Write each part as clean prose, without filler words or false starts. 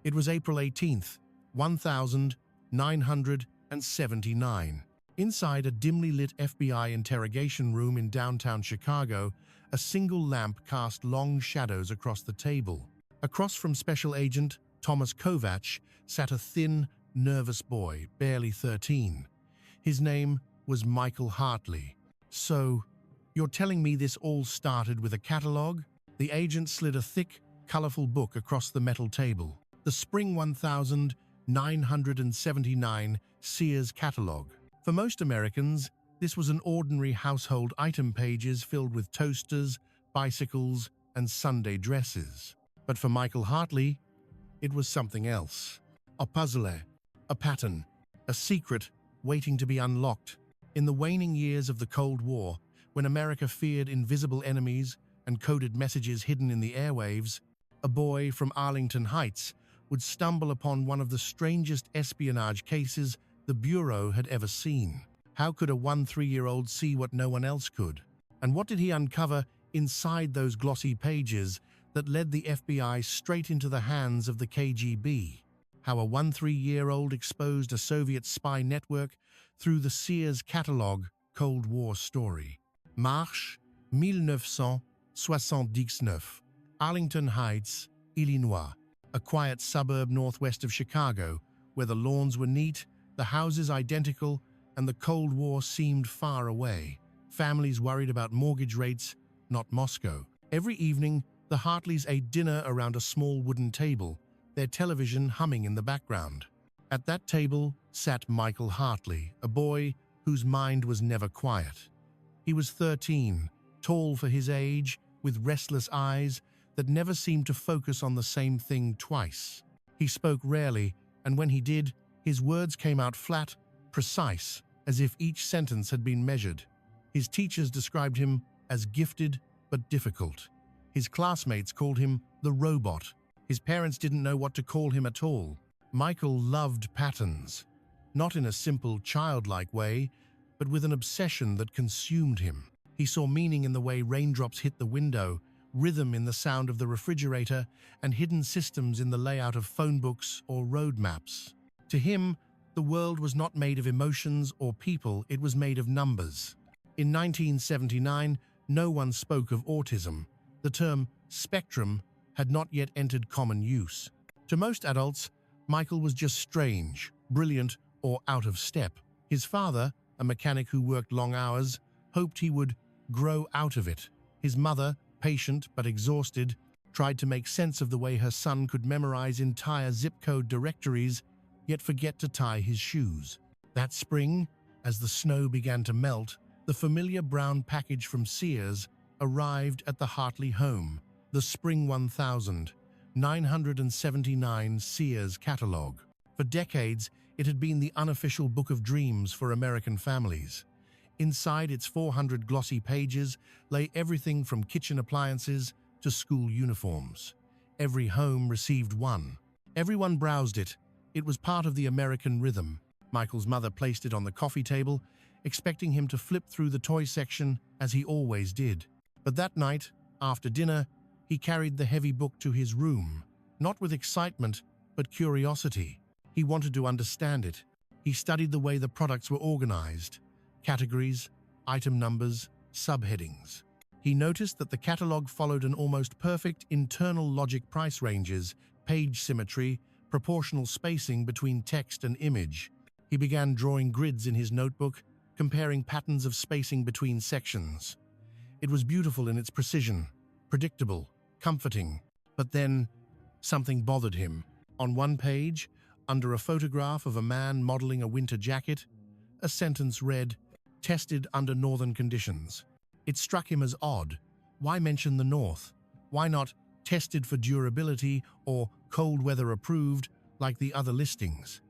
It was April 18th, 1979. Inside a dimly lit FBI interrogation room in downtown Chicago, a single lamp cast long shadows across the table. Across from Special Agent Thomas Kovacs sat a thin, nervous boy, barely 13. His name was Michael Hartley. "So, you're telling me this all started with a catalog?" The agent slid a thick, colorful book across the metal table. The Spring 1979 Sears catalog. For most Americans, this was an ordinary household item, pages filled with toasters, bicycles, and Sunday dresses. But for Michael Hartley, it was something else. A puzzle, a pattern, a secret waiting to be unlocked. In the waning years of the Cold War, when America feared invisible enemies and coded messages hidden in the airwaves, a boy from Arlington Heights would stumble upon one of the strangest espionage cases the Bureau had ever seen. How could a 13-year-old see what no one else could? And what did he uncover inside those glossy pages that led the FBI straight into the hands of the KGB? How a 13-year-old exposed a Soviet spy network through the Sears catalog Cold War story. March 1979, Arlington Heights, Illinois, a quiet suburb northwest of Chicago, where the lawns were neat, the houses identical, and the Cold War seemed far away. Families worried about mortgage rates, not Moscow. Every evening, the Hartleys ate dinner around a small wooden table, their television humming in the background. At that table sat Michael Hartley, a boy whose mind was never quiet. He was 13, tall for his age, with restless eyes that never seemed to focus on the same thing twice. He spoke rarely, and when he did, his words came out flat, precise, as if each sentence had been measured. His teachers described him as gifted but difficult. His classmates called him the robot. His parents didn't know what to call him at all. Michael loved patterns, not in a simple, childlike way, but with an obsession that consumed him. He saw meaning in the way raindrops hit the window, rhythm in the sound of the refrigerator, and hidden systems in the layout of phone books or road maps. To him, the world was not made of emotions or people, it was made of numbers. In 1979, no one spoke of autism. The term spectrum had not yet entered common use. To most adults, Michael was just strange, brilliant, or out of step. His father, a mechanic who worked long hours, hoped he would grow out of it. His mother, patient but exhausted, tried to make sense of the way her son could memorize entire zip code directories, yet forget to tie his shoes. That spring, as the snow began to melt, the familiar brown package from Sears arrived at the Hartley home, the Spring 1979 Sears catalog. For decades, it had been the unofficial book of dreams for American families. Inside its 400 glossy pages lay everything from kitchen appliances to school uniforms. Every home received one. Everyone browsed it. It was part of the American rhythm. Michael's mother placed it on the coffee table, expecting him to flip through the toy section as he always did. But that night, after dinner, he carried the heavy book to his room, not with excitement, but curiosity. He wanted to understand it. He studied the way the products were organized, categories, item numbers, subheadings. He noticed that the catalog followed an almost perfect internal logic: price ranges, page symmetry, proportional spacing between text and image. He began drawing grids in his notebook, comparing patterns of spacing between sections. It was beautiful in its precision, predictable, comforting. But then, something bothered him. On one page, under a photograph of a man modeling a winter jacket, a sentence read, "Tested under northern conditions." It struck him as odd. Why mention the North? Why not tested for durability or cold weather approved like the other listings?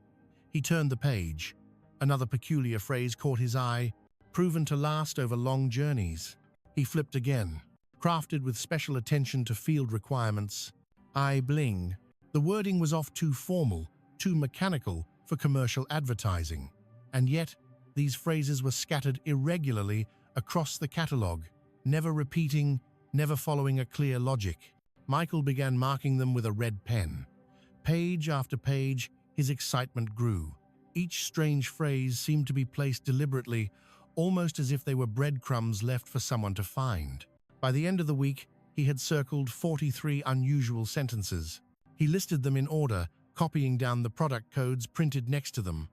He turned the page. Another peculiar phrase caught his eye: proven to last over long journeys. He flipped again. Crafted with special attention to field requirements. I bling. The wording was off too formal, too mechanical for commercial advertising. And yet, these phrases were scattered irregularly across the catalog, never repeating, never following a clear logic. Michael began marking them with a red pen. page after page, his excitement grew. Each strange phrase seemed to be placed deliberately, almost as if they were breadcrumbs left for someone to find. By the end of the week, he had circled 43 unusual sentences. He listed them in order, copying down the product codes printed next to them.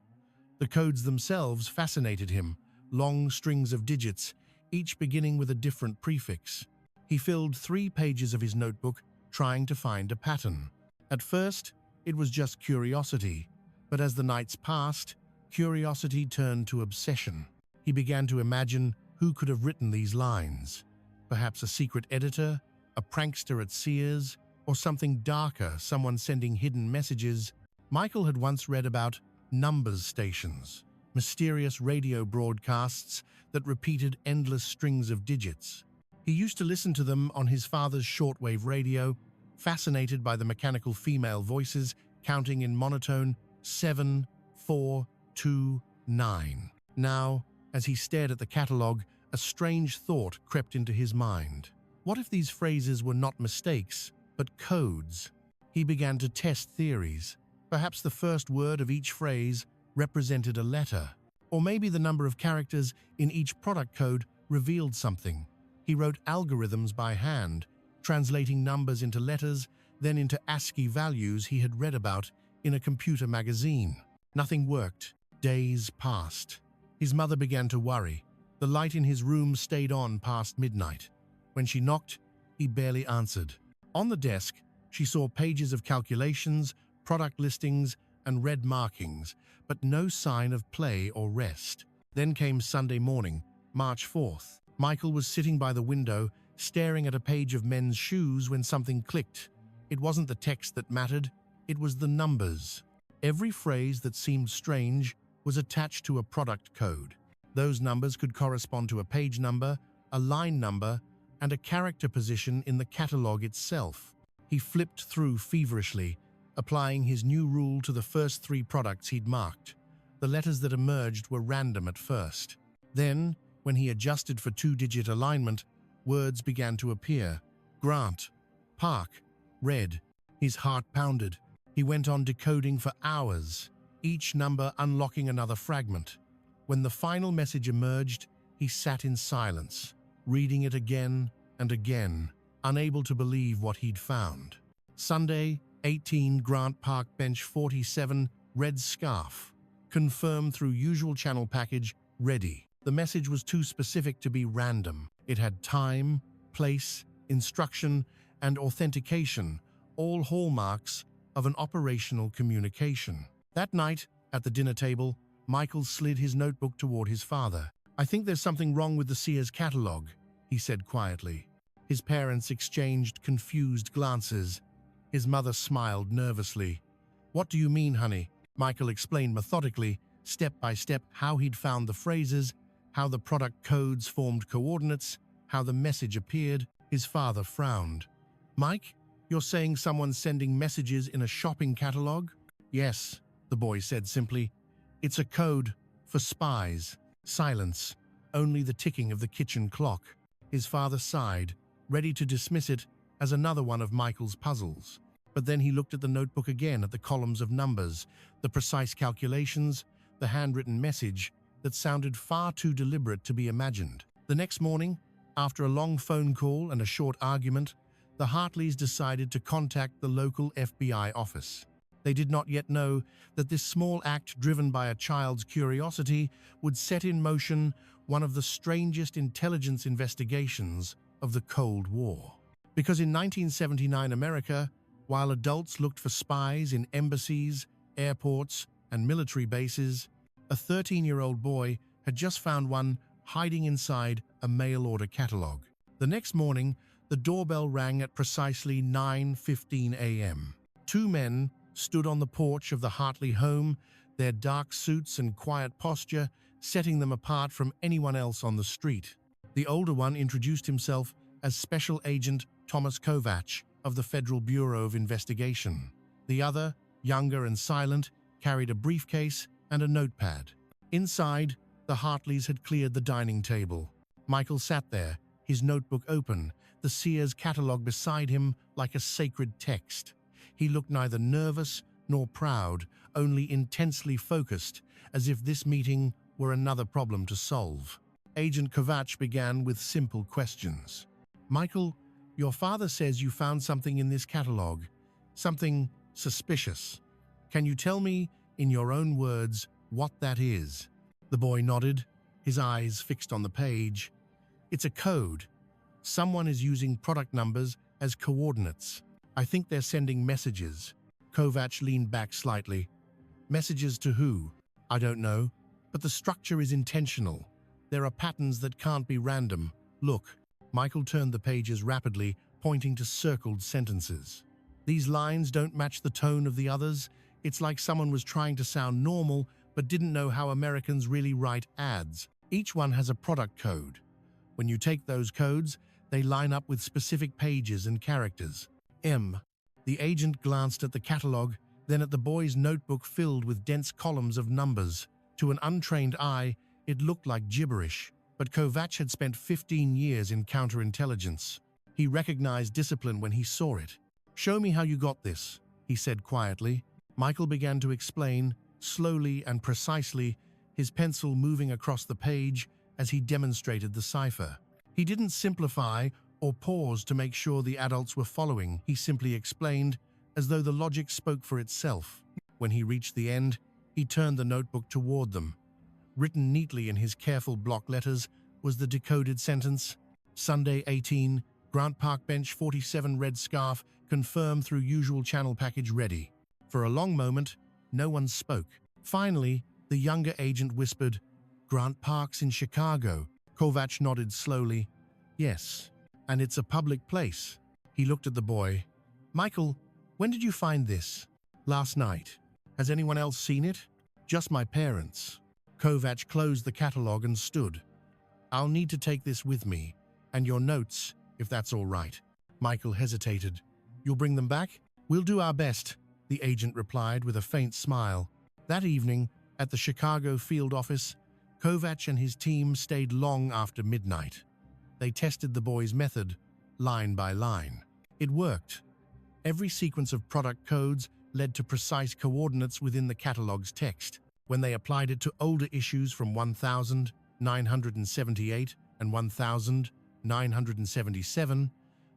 The codes themselves fascinated him, long strings of digits, each beginning with a different prefix. He filled 3 pages of his notebook, trying to find a pattern. At first, it was just curiosity, but as the nights passed, curiosity turned to obsession. He began to imagine who could have written these lines. Perhaps a secret editor, a prankster at Sears, or something darker, someone sending hidden messages. Michael had once read about numbers stations, mysterious radio broadcasts that repeated endless strings of digits. He used to listen to them on his father's shortwave radio, fascinated by the mechanical female voices counting in monotone 7, 4, 2, 9. Now, as he stared at the catalogue, a strange thought crept into his mind. What if these phrases were not mistakes, but codes? He began to test theories. Perhaps the first word of each phrase represented a letter, or maybe the number of characters in each product code revealed something. He wrote algorithms by hand, translating numbers into letters, then into ASCII values he had read about in a computer magazine. Nothing worked. Days passed. His mother began to worry. The light in his room stayed on past midnight. When she knocked, he barely answered. On the desk, she saw pages of calculations, product listings, and red markings, but no sign of play or rest. Then came Sunday morning, March 4th. Michael was sitting by the window, staring at a page of men's shoes when something clicked. It wasn't the text that mattered, it was the numbers. Every phrase that seemed strange was attached to a product code. Those numbers could correspond to a page number, a line number, and a character position in the catalog itself. He flipped through feverishly, applying his new rule to the first 3 products he'd marked. The letters that emerged were random at first. Then, when he adjusted for 2-digit alignment, words began to appear. Grant, Park, Red. His heart pounded. He went on decoding for hours, each number unlocking another fragment. When the final message emerged, he sat in silence, reading it again and again, unable to believe what he'd found. Sunday, 18 Grant Park Bench 47, red scarf. Confirmed through usual channel package, ready. The message was too specific to be random. It had time, place, instruction, and authentication, all hallmarks of an operational communication. That night, at the dinner table, Michael slid his notebook toward his father. "I think there's something wrong with the Sears catalog," he said quietly. His parents exchanged confused glances. His mother smiled nervously. "What do you mean, honey?" Michael explained methodically, step by step, how he'd found the phrases, how the product codes formed coordinates, how the message appeared. His father frowned. "Mike, you're saying someone's sending messages in a shopping catalog?" "Yes," the boy said simply. "It's a code for spies." Silence, only the ticking of the kitchen clock. His father sighed, ready to dismiss it as another one of Michael's puzzles. But then he looked at the notebook again, at the columns of numbers, the precise calculations, the handwritten message that sounded far too deliberate to be imagined. The next morning, after a long phone call and a short argument, the Hartleys decided to contact the local FBI office. They did not yet know that this small act, driven by a child's curiosity, would set in motion one of the strangest intelligence investigations of the Cold War. Because in 1979 America, while adults looked for spies in embassies, airports, and military bases, a 13-year-old boy had just found one hiding inside a mail-order catalog. The next morning, the doorbell rang at precisely 9:15 a.m. 2 men stood on the porch of the Hartley home, their dark suits and quiet posture setting them apart from anyone else on the street. The older one introduced himself as Special Agent Thomas Kovacs of the Federal Bureau of Investigation. The other, younger and silent, carried a briefcase and a notepad. Inside, the Hartleys had cleared the dining table. Michael sat there, his notebook open, the Sears catalog beside him like a sacred text. He looked neither nervous nor proud, only intensely focused, as if this meeting were another problem to solve. Agent Kovac began with simple questions. Michael, your father says you found something in this catalog, something suspicious. Can you tell me, in your own words, what that is? The boy nodded, his eyes fixed on the page. It's a code. Someone is using product numbers as coordinates. I think they're sending messages. Kovac leaned back slightly. Messages to who? I don't know, but the structure is intentional. There are patterns that can't be random. Look. Michael turned the pages rapidly, pointing to circled sentences. These lines don't match the tone of the others. It's like someone was trying to sound normal, but didn't know how Americans really write ads. Each one has a product code. When you take those codes, they line up with specific pages and characters. M. The agent glanced at the catalog, then at the boy's notebook filled with dense columns of numbers. To an untrained eye, it looked like gibberish. But Kovac had spent 15 years in counterintelligence. He recognized discipline when he saw it. Show me how you got this, he said quietly. Michael began to explain, slowly and precisely, his pencil moving across the page as he demonstrated the cipher. He didn't simplify or pause to make sure the adults were following. He simply explained, as though the logic spoke for itself. When he reached the end, he turned the notebook toward them. Written neatly in his careful block letters was the decoded sentence, Sunday 18, Grant Park Bench 47 red scarf, confirmed through usual channel package ready. For a long moment, no one spoke. Finally, the younger agent whispered, Grant Park's in Chicago. Kovac nodded slowly. Yes, and it's a public place. He looked at the boy. Michael, when did you find this? Last night. Has anyone else seen it? Just my parents. Kovac closed the catalog and stood. I'll need to take this with me, and your notes, if that's all right. Michael hesitated. You'll bring them back? We'll do our best, the agent replied with a faint smile. That evening, at the Chicago field office, Kovac and his team stayed long after midnight. They tested the boy's method, line by line. It worked. Every sequence of product codes led to precise coordinates within the catalog's text. When they applied it to older issues from 1978 and 1977,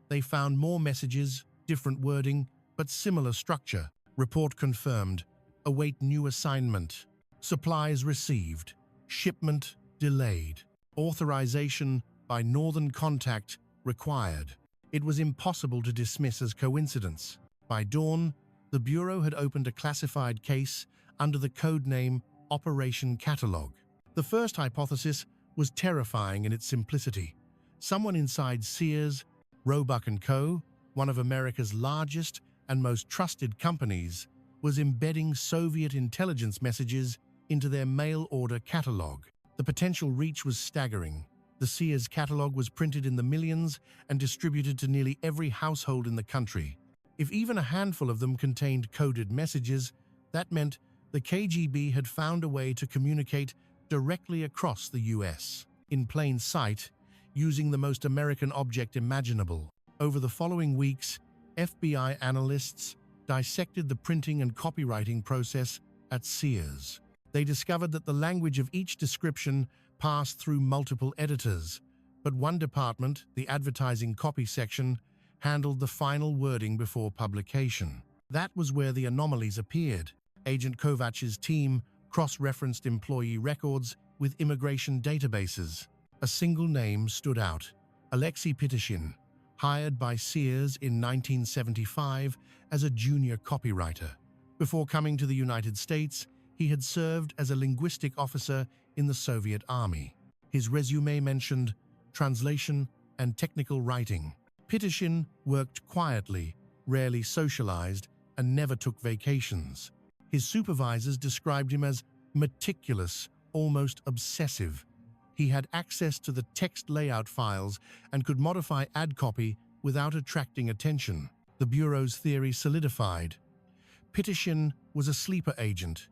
they found more messages, different wording, but similar structure. Report confirmed. Await new assignment. Supplies received. Shipment delayed. Authorization by Northern Contact required. It was impossible to dismiss as coincidence. By dawn, the Bureau had opened a classified case under the code name Operation Catalog. The first hypothesis was terrifying in its simplicity. Someone inside Sears, Roebuck & Co., one of America's largest and most trusted companies, was embedding Soviet intelligence messages into their mail-order catalog. The potential reach was staggering. The Sears catalog was printed in the millions and distributed to nearly every household in the country. If even a handful of them contained coded messages, that meant the KGB had found a way to communicate directly across the US, in plain sight, using the most American object imaginable. Over the following weeks, FBI analysts dissected the printing and copywriting process at Sears. They discovered that the language of each description passed through multiple editors, but one department, the advertising copy section, handled the final wording before publication. That was where the anomalies appeared. Agent Kovac's team cross-referenced employee records with immigration databases. A single name stood out, Alexei Pitishin, hired by Sears in 1975 as a junior copywriter. Before coming to the United States, he had served as a linguistic officer in the Soviet Army. His resume mentioned translation and technical writing. Pitishin worked quietly, rarely socialized, and never took vacations. His supervisors described him as meticulous, almost obsessive. He had access to the text layout files and could modify ad copy without attracting attention. The Bureau's theory solidified. Pitishin was a sleeper agent,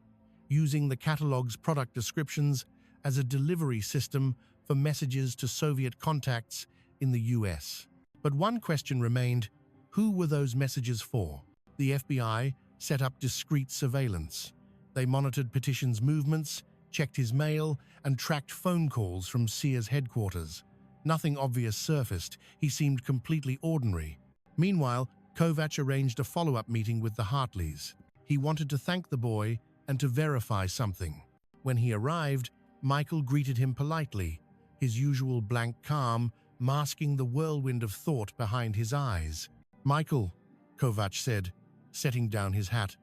using the catalog's product descriptions as a delivery system for messages to Soviet contacts in the US. But one question remained: who were those messages for? The FBI set up discreet surveillance. They monitored Petition's movements, checked his mail, and tracked phone calls from Sears headquarters. Nothing obvious surfaced. He seemed completely ordinary. Meanwhile, Kovac arranged a follow-up meeting with the Hartleys. He wanted to thank the boy and to verify something. When he arrived, Michael greeted him politely, his usual blank calm masking the whirlwind of thought behind his eyes. "Michael," Kovac said, setting down his hat,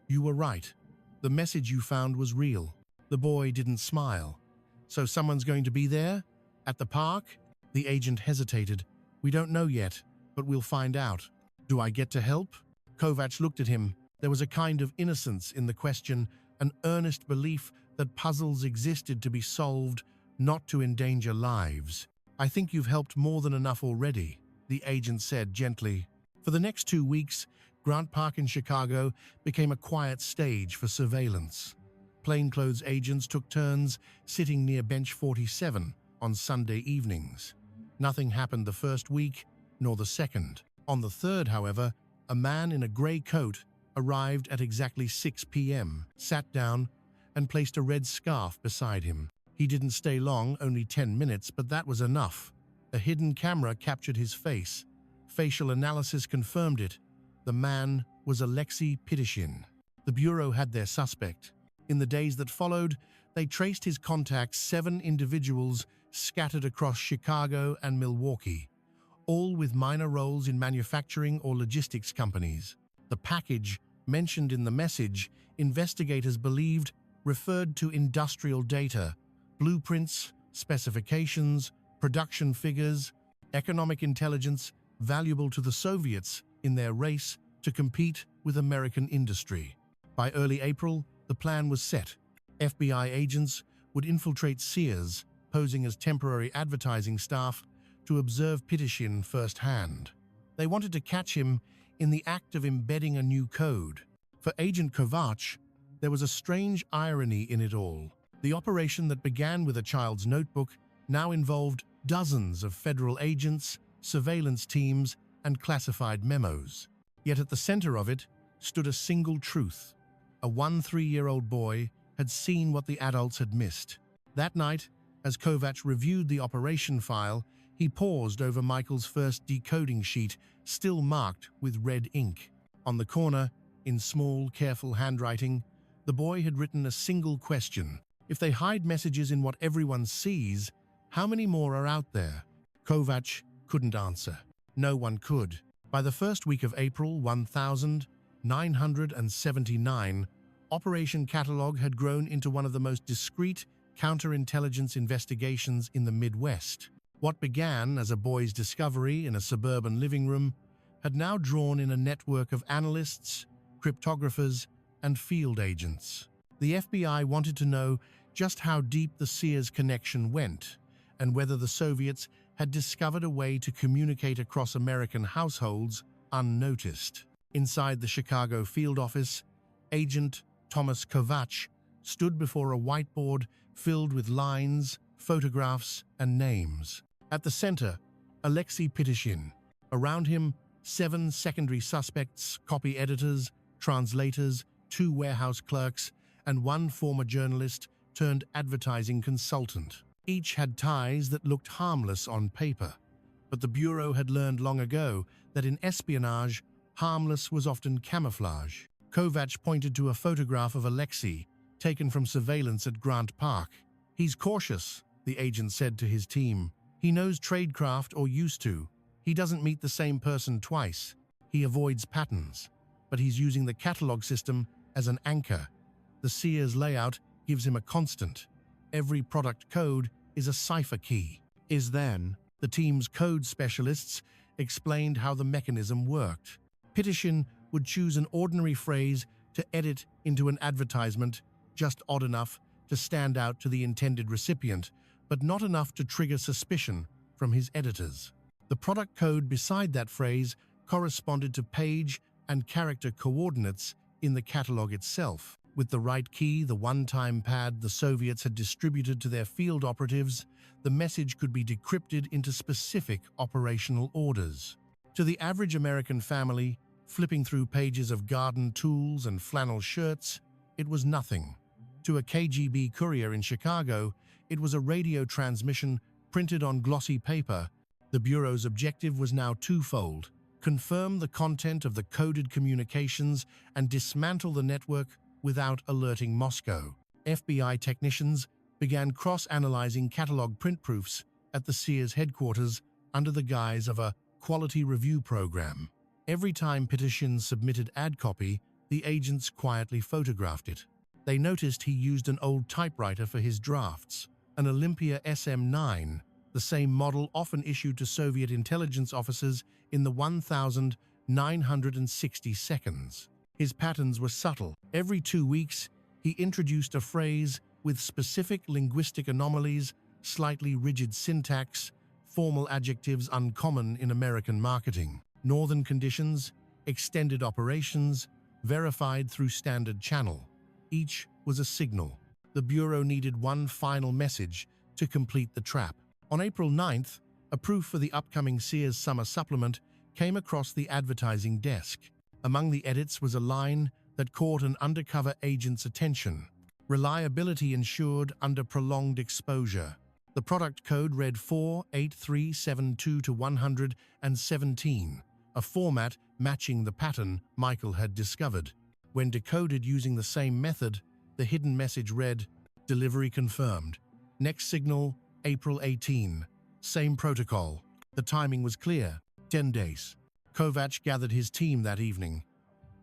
"you were right. The message you found was real." The boy didn't smile. "So someone's going to be there? At the park?" The agent hesitated. "We don't know yet, but we'll find out." "Do I get to help?" Kovac looked at him. There was a kind of innocence in the question, an earnest belief that puzzles existed to be solved, not to endanger lives. "I think you've helped more than enough already," the agent said gently. For the next 2 weeks, Grant Park in Chicago became a quiet stage for surveillance. Plainclothes agents took turns sitting near Bench 47 on Sunday evenings. Nothing happened the first week, nor the second. On the third, however, a man in a gray coat arrived at exactly 6 p.m., sat down, and placed a red scarf beside him. He didn't stay long, only 10 minutes, but that was enough. A hidden camera captured his face. Facial analysis confirmed it. The man was Alexei Pitishin. The Bureau had their suspect. In the days that followed, they traced his contacts, 7 individuals scattered across Chicago and Milwaukee, all with minor roles in manufacturing or logistics companies. The package mentioned in the message, investigators believed, referred to industrial data, blueprints, specifications, production figures, economic intelligence valuable to the Soviets in their race to compete with American industry. By early April, the plan was set. FBI agents would infiltrate Sears, posing as temporary advertising staff, to observe Pitishin firsthand. They wanted to catch him in the act of embedding a new code. For Agent Kovac, there was a strange irony in it all. The operation that began with a child's notebook now involved dozens of federal agents, surveillance teams, and classified memos. Yet at the center of it stood a single truth. A 3-year-old boy had seen what the adults had missed. That night, as Kovac reviewed the operation file, he paused over Michael's first decoding sheet, still marked with red ink. On the corner, in small, careful handwriting, the boy had written a single question. If they hide messages in what everyone sees, how many more are out there? Kovac couldn't answer. No one could. By the first week of April 1979, Operation Catalog had grown into one of the most discreet counterintelligence investigations in the Midwest. What began as a boy's discovery in a suburban living room had now drawn in a network of analysts, cryptographers, and field agents. The FBI wanted to know just how deep the Sears connection went, and whether the Soviets had discovered a way to communicate across American households unnoticed. Inside the Chicago field office, Agent Thomas Kovac stood before a whiteboard filled with lines, photographs, and names. At the center, Alexei Pitishin. Around him, 7 secondary suspects, copy editors, translators, 2 warehouse clerks, and 1 former journalist turned advertising consultant. Each had ties that looked harmless on paper, but the Bureau had learned long ago that in espionage, harmless was often camouflage. Kovac pointed to a photograph of Alexei, taken from surveillance at Grant Park. "He's cautious," the agent said to his team. "He knows tradecraft, or used to. He doesn't meet the same person twice. He avoids patterns, but he's using the catalog system as an anchor. The Sears layout gives him a constant. Every product code is a cipher key." The team's code specialists explained how the mechanism worked. Pitishin would choose an ordinary phrase to edit into an advertisement, just odd enough to stand out to the intended recipient, but not enough to trigger suspicion from his editors. The product code beside that phrase corresponded to page and character coordinates in the catalog itself. With the right key, the one-time pad the Soviets had distributed to their field operatives, the message could be decrypted into specific operational orders. To the average American family, Flipping through pages of garden tools and flannel shirts, it was nothing. To a KGB courier in Chicago, it was a radio transmission printed on glossy paper. The Bureau's objective was now twofold: confirm the content of the coded communications and dismantle the network without alerting Moscow. FBI technicians began cross-analyzing catalog print proofs at the Sears headquarters under the guise of a quality review program. Every time Pitishin submitted ad copy, the agents quietly photographed it. They noticed he used an old typewriter for his drafts, an Olympia SM9, the same model often issued to Soviet intelligence officers in the 1960 seconds. His patterns were subtle. Every 2 weeks, he introduced a phrase with specific linguistic anomalies, slightly rigid syntax, formal adjectives uncommon in American marketing. Northern conditions, extended operations, verified through standard channel. Each was a signal. The Bureau needed one final message to complete the trap. On April 9th, a proof for the upcoming Sears summer supplement came across the advertising desk. Among the edits was a line that caught an undercover agent's attention: reliability ensured under prolonged exposure. The product code read 48372-117, a format matching the pattern Michael had discovered. When decoded using the same method, the hidden message read, "Delivery confirmed. Next signal, April 18. Same protocol." The timing was clear: 10 days. Kovac gathered his team that evening.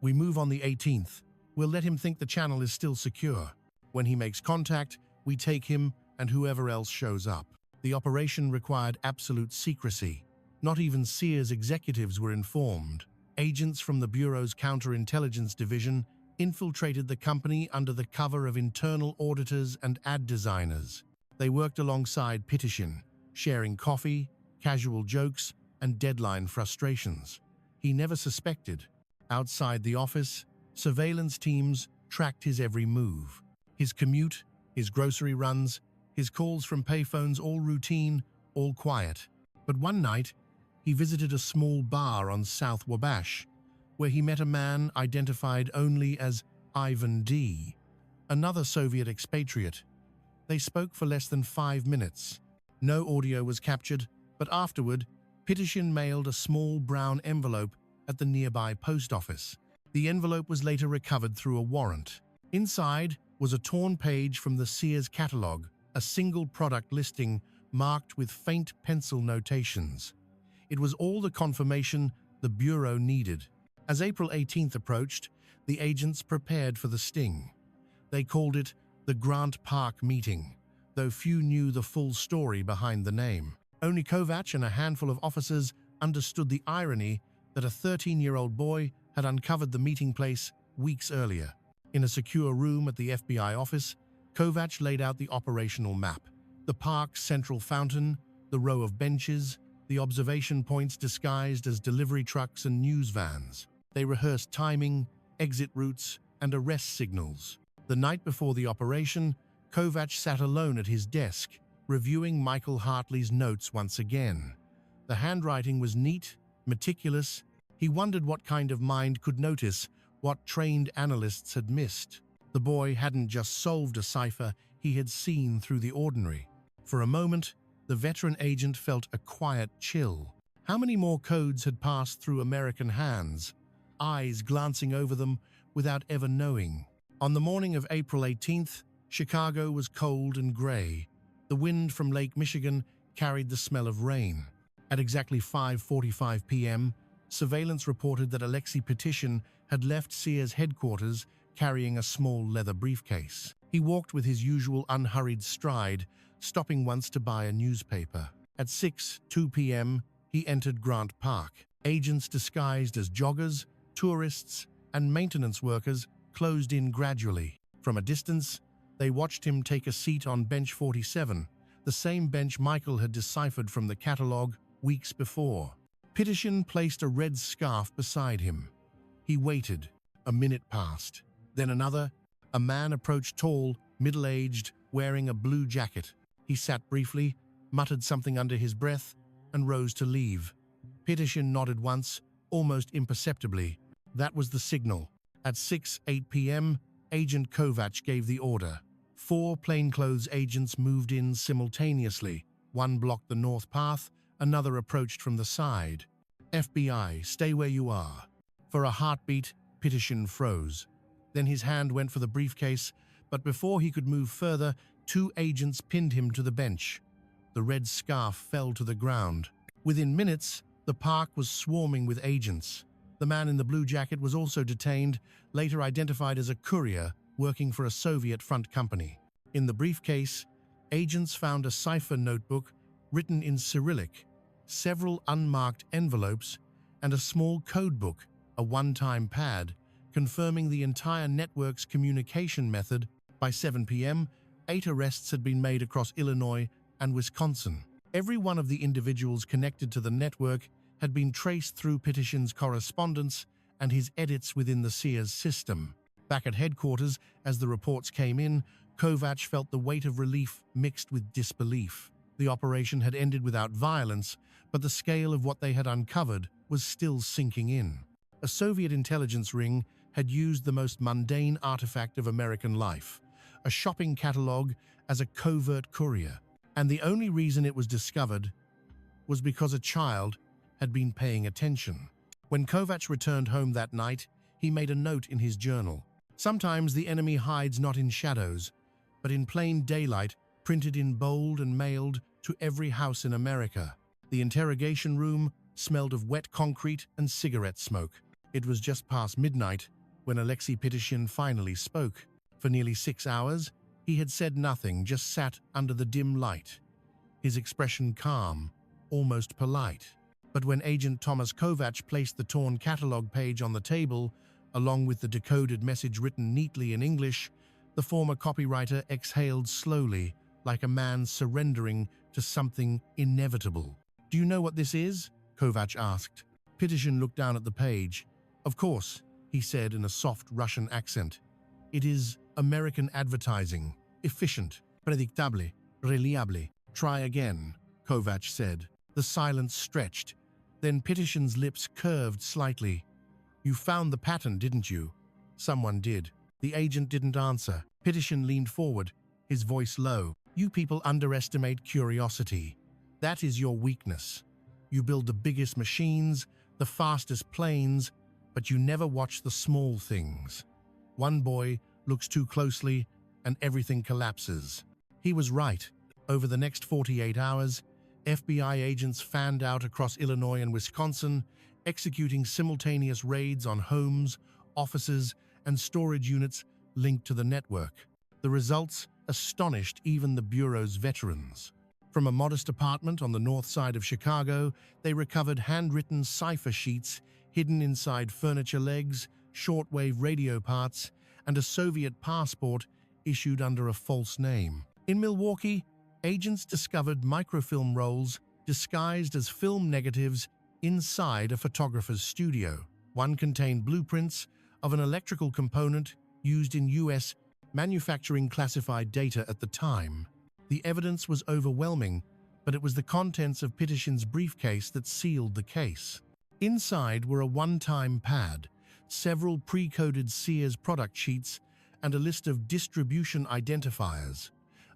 "We move on the 18th. We'll let him think the channel is still secure. When he makes contact, we take him and whoever else shows up." The operation required absolute secrecy. Not even Sears executives were informed. Agents from the Bureau's counterintelligence division infiltrated the company under the cover of internal auditors and ad designers. They worked alongside Pitishin, sharing coffee, casual jokes, and deadline frustrations. He never suspected. Outside the office, surveillance teams tracked his every move. His commute, his grocery runs, his calls from payphones, all routine, all quiet. But one night, he visited a small bar on South Wabash, where he met a man identified only as Ivan D., another Soviet expatriate. They spoke for less than 5 minutes. No audio was captured, but afterward, Pitishin mailed a small brown envelope at the nearby post office. The envelope was later recovered through a warrant. Inside was a torn page from the Sears catalog, a single product listing marked with faint pencil notations. It was all the confirmation the Bureau needed. As April 18th approached, the agents prepared for the sting. They called it the Grant Park meeting, though few knew the full story behind the name. Only Kovac and a handful of officers understood the irony that a 13-year-old boy had uncovered the meeting place weeks earlier. In a secure room at the FBI office, Kovac laid out the operational map: the park's central fountain, the row of benches, the observation points disguised as delivery trucks and news vans. They rehearsed timing, exit routes, and arrest signals. The night before the operation, Kovac sat alone at his desk, reviewing Michael Hartley's notes once again. The handwriting was neat, meticulous. He wondered what kind of mind could notice what trained analysts had missed. The boy hadn't just solved a cipher, he had seen through the ordinary. For a moment, the veteran agent felt a quiet chill. How many more codes had passed through American hands, eyes glancing over them without ever knowing? On the morning of April 18th, Chicago was cold and gray. The wind from Lake Michigan carried the smell of rain. At exactly 5:45 p.m., surveillance reported that Alexei Pitishin had left Sears headquarters carrying a small leather briefcase. He walked with his usual unhurried stride, stopping once to buy a newspaper. At 6:02 p.m., he entered Grant Park. Agents disguised as joggers, tourists, and maintenance workers closed in gradually. From a distance, they watched him take a seat on bench 47, the same bench Michael had deciphered from the catalog weeks before. Pitishin placed a red scarf beside him. He waited. A minute passed. Then another. A man approached, tall, middle-aged, wearing a blue jacket. He sat briefly, muttered something under his breath, and rose to leave. Pitishin nodded once, almost imperceptibly. That was the signal. At 6:08 p.m., Agent Kovac gave the order. 4 plainclothes agents moved in simultaneously. One blocked the north path, another approached from the side. "FBI, stay where you are." For a heartbeat, Pitishin froze. Then his hand went for the briefcase, but before he could move further, 2 agents pinned him to the bench. The red scarf fell to the ground. Within minutes, the park was swarming with agents. The man in the blue jacket was also detained, later identified as a courier working for a Soviet front company. In the briefcase, agents found a cipher notebook written in Cyrillic, several unmarked envelopes, and a small code book, a one-time pad, confirming the entire network's communication method. By 7 p.m., 8 arrests had been made across Illinois and Wisconsin. Every one of the individuals connected to the network had been traced through Pitishin's correspondence and his edits within the Sears system. Back at headquarters, as the reports came in, Kovac felt the weight of relief mixed with disbelief. The operation had ended without violence, but the scale of what they had uncovered was still sinking in. A Soviet intelligence ring had used the most mundane artifact of American life, a shopping catalog, as a covert courier. And the only reason it was discovered was because a child had been paying attention. When Kovac returned home that night, he made a note in his journal. "Sometimes the enemy hides not in shadows, but in plain daylight, printed in bold and mailed to every house in America." The interrogation room smelled of wet concrete and cigarette smoke. It was just past midnight when Alexei Pitishin finally spoke. For nearly 6 hours, he had said nothing, just sat under the dim light, his expression calm, almost polite. But when Agent Thomas Kovac placed the torn catalog page on the table, along with the decoded message written neatly in English, the former copywriter exhaled slowly, like a man surrendering to something inevitable. "Do you know what this is?" Kovac asked. Pitishin looked down at the page. "Of course," he said in a soft Russian accent. "It is American advertising. Efficient, predictable, reliable." "Try again," Kovac said. The silence stretched. Then Pitishin's lips curved slightly. "You found the pattern, didn't you?" "Someone did." The agent didn't answer. Pitishin leaned forward, his voice low. "You people underestimate curiosity. That is your weakness. You build the biggest machines, the fastest planes, but you never watch the small things. One boy looks too closely and everything collapses." He was right. Over the next 48 hours, FBI agents fanned out across Illinois and Wisconsin, executing simultaneous raids on homes, offices, and storage units linked to the network. The results astonished even the Bureau's veterans. From a modest apartment on the north side of Chicago, they recovered handwritten cipher sheets hidden inside furniture legs, shortwave radio parts, and a Soviet passport issued under a false name. In Milwaukee, agents discovered microfilm rolls disguised as film negatives inside a photographer's studio. One contained blueprints of an electrical component used in U.S. manufacturing classified data at the time. The evidence was overwhelming, but it was the contents of Pitishin's briefcase that sealed the case. Inside were a one-time pad, several pre-coded Sears product sheets, and a list of distribution identifiers,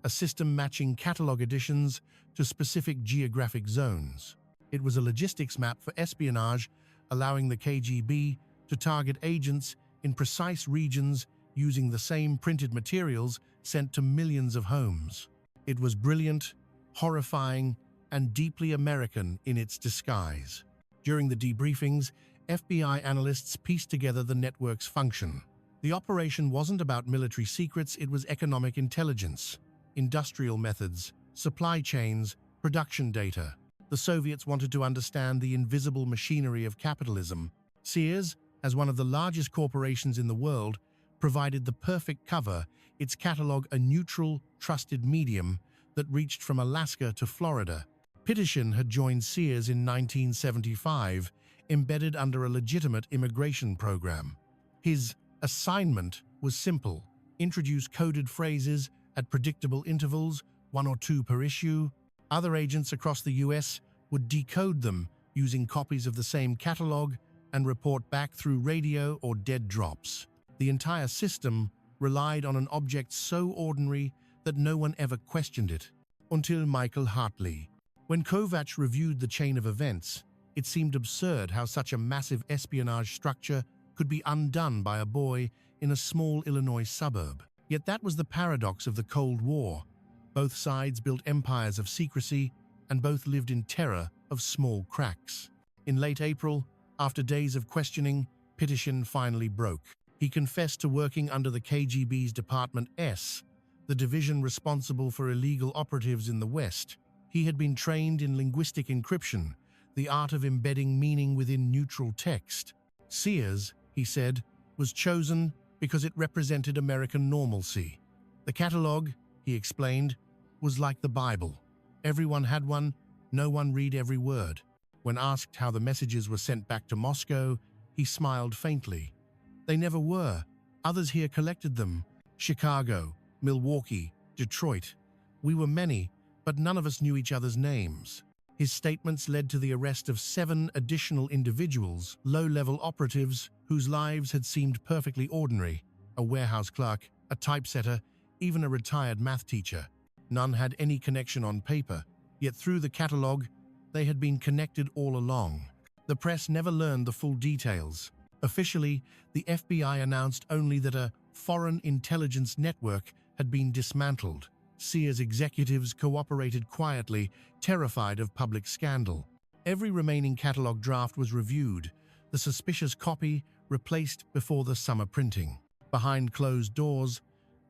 a system matching catalog editions to specific geographic zones. It was a logistics map for espionage, allowing the KGB to target agents in precise regions using the same printed materials sent to millions of homes. It was brilliant, horrifying, and deeply American in its disguise. During the debriefings, FBI analysts pieced together the network's function. The operation wasn't about military secrets, it was economic intelligence, industrial methods, supply chains, production data. The Soviets wanted to understand the invisible machinery of capitalism. Sears, as one of the largest corporations in the world, provided the perfect cover, its catalog a neutral, trusted medium that reached from Alaska to Florida. Pitishin had joined Sears in 1975, embedded under a legitimate immigration program. His assignment was simple: introduce coded phrases at predictable intervals, 1 or 2 per issue. Other agents across the US would decode them using copies of the same catalog and report back through radio or dead drops. The entire system relied on an object so ordinary that no one ever questioned it. Until Michael Hartley. When Kovacs reviewed the chain of events, it seemed absurd how such a massive espionage structure could be undone by a boy in a small Illinois suburb. Yet that was the paradox of the Cold War. Both sides built empires of secrecy, and both lived in terror of small cracks. In late April, after days of questioning, Pitishin finally broke. He confessed to working under the KGB's Department S, the division responsible for illegal operatives in the West. He had been trained in linguistic encryption, the art of embedding meaning within neutral text. Sears, he said, was chosen because it represented American normalcy. The catalog, he explained, was like the Bible. Everyone had one, no one read every word. When asked how the messages were sent back to Moscow, he smiled faintly. They never were. Others here collected them. Chicago, Milwaukee, Detroit. We were many, but none of us knew each other's names. His statements led to the arrest of 7 additional individuals, low-level operatives whose lives had seemed perfectly ordinary: a warehouse clerk, a typesetter, even a retired math teacher. None had any connection on paper, yet through the catalog, they had been connected all along. The press never learned the full details. Officially, the FBI announced only that a foreign intelligence network had been dismantled. Sears executives cooperated quietly, terrified of public scandal. Every remaining catalog draft was reviewed, the suspicious copy replaced before the summer printing. Behind closed doors,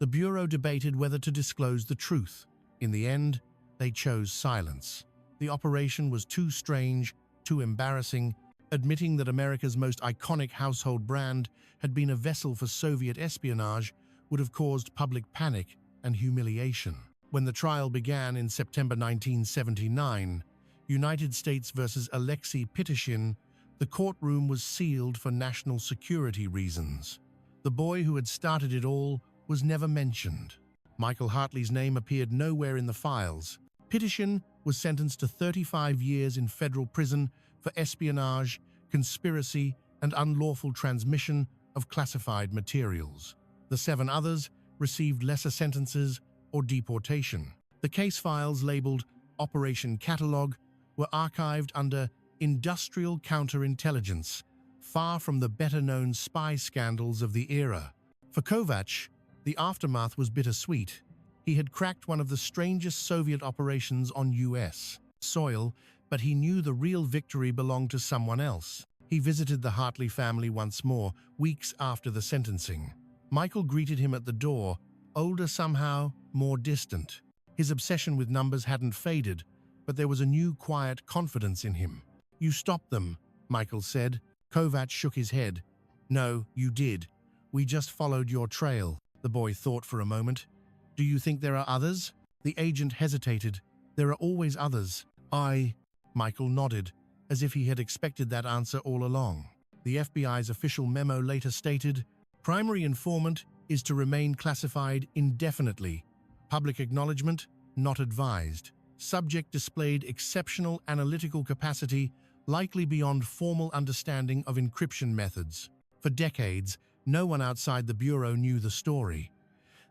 the Bureau debated whether to disclose the truth. In the end, they chose silence. The operation was too strange, too embarrassing. Admitting that America's most iconic household brand had been a vessel for Soviet espionage would have caused public panic and humiliation. When the trial began in September 1979, United States versus Alexei Pitishin, the courtroom was sealed for national security reasons. The boy who had started it all was never mentioned. Michael Hartley's name appeared nowhere in the files. Pitishin was sentenced to 35 years in federal prison for espionage, conspiracy, and unlawful transmission of classified materials. The 7 others received lesser sentences or deportation. The case files labeled Operation Catalog were archived under industrial counterintelligence, far from the better-known spy scandals of the era. For Kovacs, the aftermath was bittersweet. He had cracked one of the strangest Soviet operations on U.S. soil, but he knew the real victory belonged to someone else. He visited the Hartley family once more, weeks after the sentencing. Michael greeted him at the door, older somehow, more distant. His obsession with numbers hadn't faded, but there was a new quiet confidence in him. "You stopped them," Michael said. Kovacs shook his head. "No, you did. We just followed your trail." The boy thought for a moment. "Do you think there are others?" The agent hesitated. "There are always others." Michael nodded, as if he had expected that answer all along. The FBI's official memo later stated, "Primary informant is to remain classified indefinitely. Public acknowledgement not advised. Subject displayed exceptional analytical capacity, likely beyond formal understanding of encryption methods." For decades, no one outside the Bureau knew the story.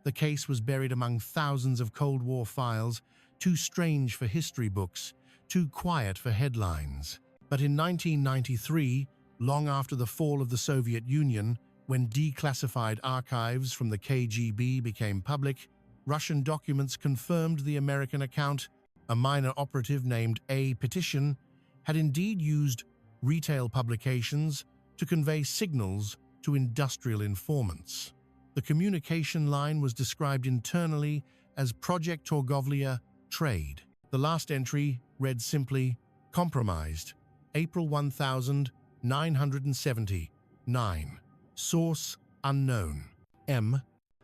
The case was buried among thousands of Cold War files, too strange for history books, too quiet for headlines. But in 1993, long after the fall of the Soviet Union, when declassified archives from the KGB became public, Russian documents confirmed the American account. A minor operative named A. Pitishin had indeed used retail publications to convey signals to industrial informants. The communication line was described internally as Project Torgovlia Trade. The last entry read simply, "Compromised, April 1979. Source unknown. M."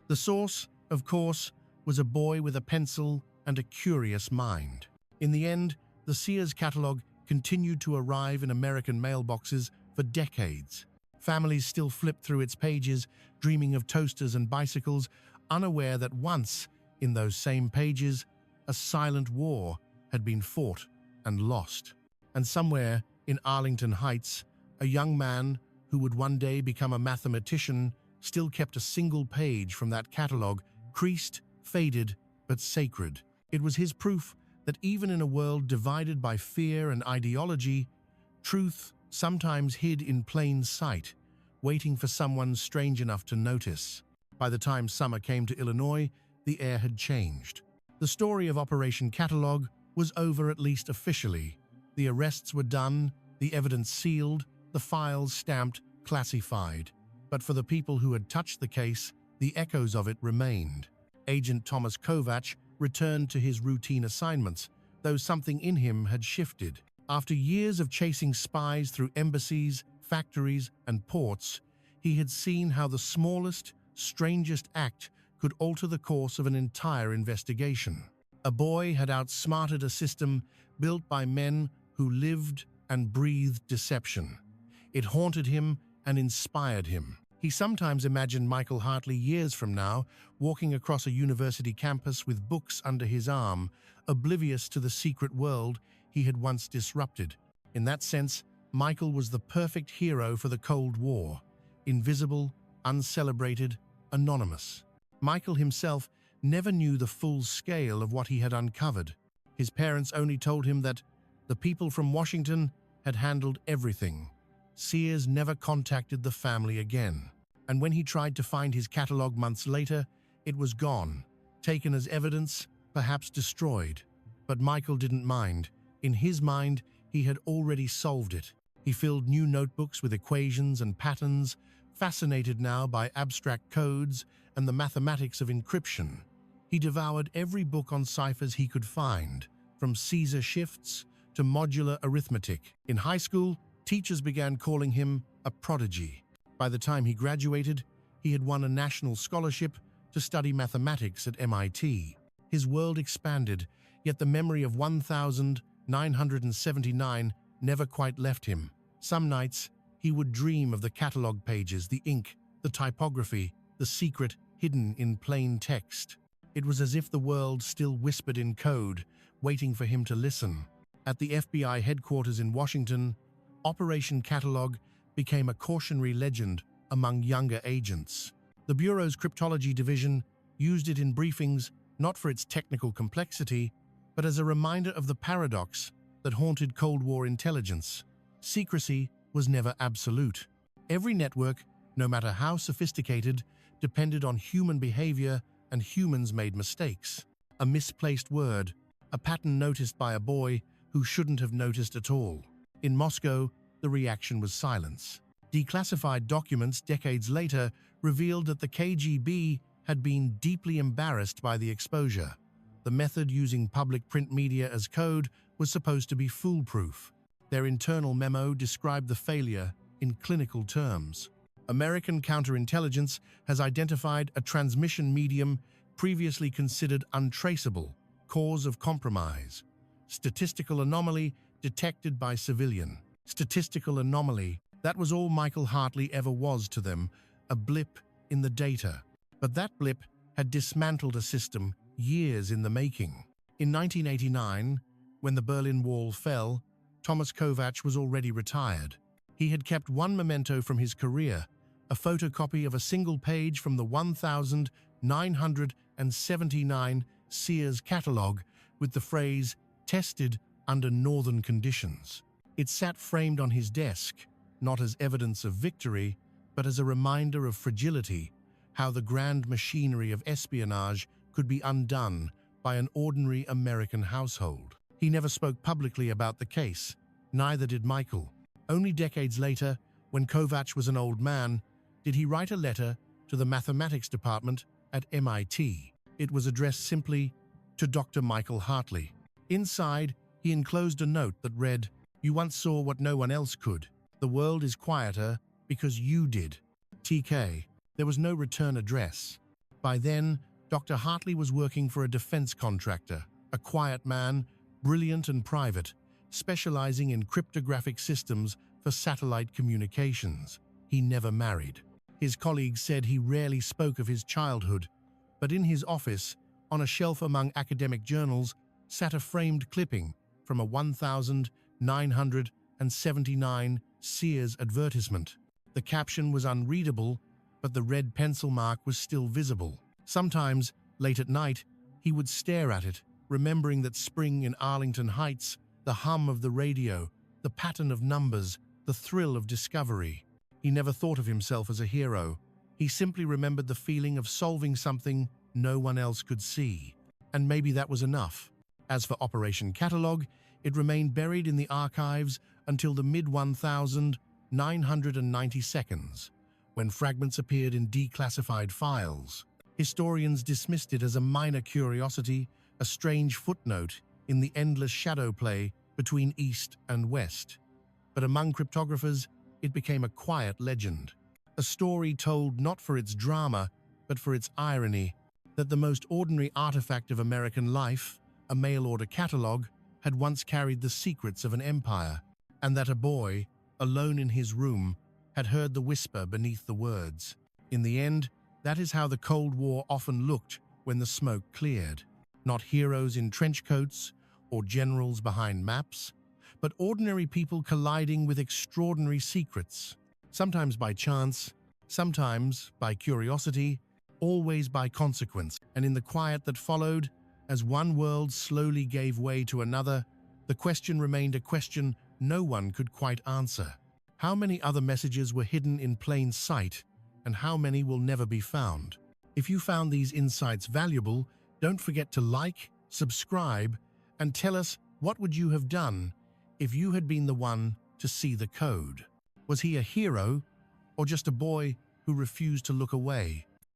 The source, of course, was a boy with a pencil and a curious mind. In the end, the Sears catalog continued to arrive in American mailboxes for decades. Families still flipped through its pages, dreaming of toasters and bicycles, unaware that once, in those same pages, a silent war had been fought and lost. And somewhere in Arlington Heights, A young man who would one day become a mathematician still kept a single page from that catalogue, creased, faded, but sacred. It was his proof that even in a world divided by fear and ideology, truth sometimes hid in plain sight, waiting for someone strange enough to notice. By the time summer came to Illinois, the air had changed. The story of Operation Catalog was over, at least officially. The arrests were done, the evidence sealed, the files stamped, classified. But for the people who had touched the case, the echoes of it remained. Agent Thomas Kovacs returned to his routine assignments, though something in him had shifted. After years of chasing spies through embassies, factories, and ports, he had seen how the smallest, strangest act could alter the course of an entire investigation. A boy had outsmarted a system built by men who lived and breathed deception. It haunted him and inspired him. He sometimes imagined Michael Hartley years from now, walking across a university campus with books under his arm, oblivious to the secret world he had once disrupted. In that sense, Michael was the perfect hero for the Cold War. Invisible, uncelebrated, anonymous. Michael himself never knew the full scale of what he had uncovered. His parents only told him that the people from Washington had handled everything. Sears never contacted the family again. And when he tried to find his catalog months later, it was gone, taken as evidence, perhaps destroyed. But Michael didn't mind. In his mind, he had already solved it. He filled new notebooks with equations and patterns, fascinated now by abstract codes and the mathematics of encryption. He devoured every book on ciphers he could find, from Caesar shifts to modular arithmetic. In high school, teachers began calling him a prodigy. By the time he graduated, he had won a national scholarship to study mathematics at MIT. His world expanded, yet the memory of 1979 never quite left him. Some nights, he would dream of the catalog pages, the ink, the typography, the secret hidden in plain text. It was as if the world still whispered in code, waiting for him to listen. At the FBI headquarters in Washington, Operation Catalog became a cautionary legend among younger agents. The Bureau's cryptology division used it in briefings not for its technical complexity, but as a reminder of the paradox that haunted Cold War intelligence. Secrecy was never absolute. Every network, no matter how sophisticated, depended on human behavior, and humans made mistakes. A misplaced word, a pattern noticed by a boy who shouldn't have noticed at all. In Moscow, the reaction was silence. Declassified documents decades later revealed that the KGB had been deeply embarrassed by the exposure. The method using public print media as code was supposed to be foolproof. Their internal memo described the failure in clinical terms. American counterintelligence has identified a transmission medium previously considered untraceable, cause of compromise. Statistical anomaly detected by civilian. Statistical anomaly, that was all Michael Hartley ever was to them, a blip in the data. But that blip had dismantled a system years in the making. In 1989, when the Berlin Wall fell, Thomas Kovacs was already retired. He had kept one memento from his career, a photocopy of a single page from the 1979 Sears catalog with the phrase, "tested under northern conditions." It sat framed on his desk, not as evidence of victory, but as a reminder of fragility, how the grand machinery of espionage could be undone by an ordinary American household. He never spoke publicly about the case, neither did Michael. Only decades later, when Kovacs was an old man, did he write a letter to the mathematics department at MIT. It was addressed simply to Dr. Michael Hartley. Inside, he enclosed a note that read, "You once saw what no one else could. The world is quieter because you did. TK." There was no return address. By then, Dr. Hartley was working for a defense contractor, a quiet man, brilliant and private, specializing in cryptographic systems for satellite communications. He never married. His colleagues said he rarely spoke of his childhood, but in his office, on a shelf among academic journals, sat a framed clipping from a 1979 Sears advertisement. The caption was unreadable, but the red pencil mark was still visible. Sometimes, late at night, he would stare at it, remembering that spring in Arlington Heights, the hum of the radio, the pattern of numbers, the thrill of discovery. He never thought of himself as a hero. He simply remembered the feeling of solving something no one else could see. And maybe that was enough. As for Operation Catalog, it remained buried in the archives until the mid-1992, when fragments appeared in declassified files. Historians dismissed it as a minor curiosity, a strange footnote in the endless shadow play between East and West. But among cryptographers, it became a quiet legend. A story told not for its drama, but for its irony, that the most ordinary artifact of American life, a mail-order catalog, had once carried the secrets of an empire, and that a boy, alone in his room, had heard the whisper beneath the words. In the end, that is how the Cold War often looked when the smoke cleared. Not heroes in trench coats or generals behind maps, but ordinary people colliding with extraordinary secrets, sometimes by chance, sometimes by curiosity, always by consequence. And in the quiet that followed, as one world slowly gave way to another, the question remained a question no one could quite answer. How many other messages were hidden in plain sight, and how many will never be found? If you found these insights valuable, don't forget to like, subscribe, and tell us what would you have done if you had been the one to see the code. Was he a hero, or just a boy who refused to look away?